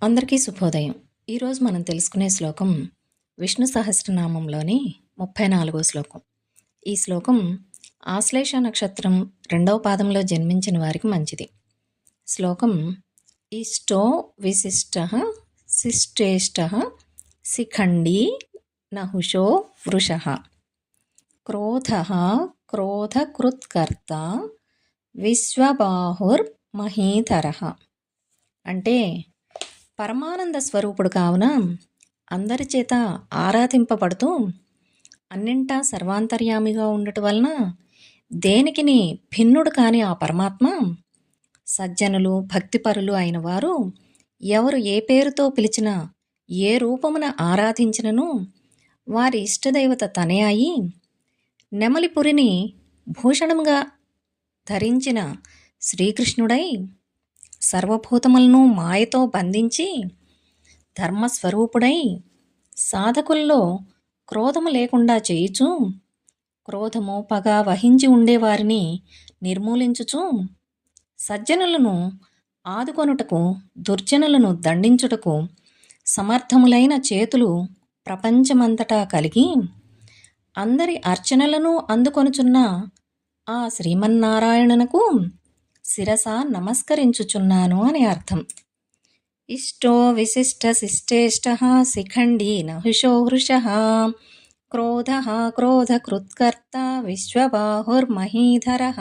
అందరికీ శుభోదయం. ఈరోజు మనం తెలుసుకునే శ్లోకం విష్ణు సహస్రనామంలోని 34వ శ్లోకం. ఈ శ్లోకం ఆశ్లేష నక్షత్రం 2వ పాదంలో జన్మించిన వారికి మంచిది. శ్లోకం ఇష్టో విశిష్టః శిష్టేష్టః శిఖండీ నహుషో వృషః క్రోధః క్రోధకృత్కర్త విశ్వబాహుర్మహీధరః. అంటే పరమానంద స్వరూపుడు కావున అందరి చేత ఆరాధింపబడుతూ అన్నింటా సర్వాంతర్యామిగా ఉండటం వలన దేనికిని భిన్నుడు కాని ఆ పరమాత్మ సజ్జనులు భక్తిపరులు అయిన వారు ఎవరు ఏ పేరుతో పిలిచినా ఏ రూపమున ఆరాధించినను వారి ఇష్టదైవత తనే అయి నెమలిపురిని భూషణముగా ధరించిన శ్రీకృష్ణుడై సర్వభూతములను మాయతో బంధించి ధర్మస్వరూపుడై సాధకుల్లో క్రోధము లేకుండా చేయుచు క్రోధము పగ వహించి ఉండేవారిని నిర్మూలించుచు సజ్జనులను ఆదుకొనుటకు దుర్జనులను దండించుటకు సమర్థములైన చేతులు ప్రపంచమంతటా కలిగి అందరి అర్చనలను అందుకొనుచున్న ఆ శ్రీమన్నారాయణునకు శిరస నమస్కరించుచున్నాను అని అర్థం. ఇష్టో విశిష్ట శిష్టేష్టః శిఖండీ నహుషో వృషః క్రోధః క్రోధకృత్కర్త విశ్వబాహుర్మహీధరః.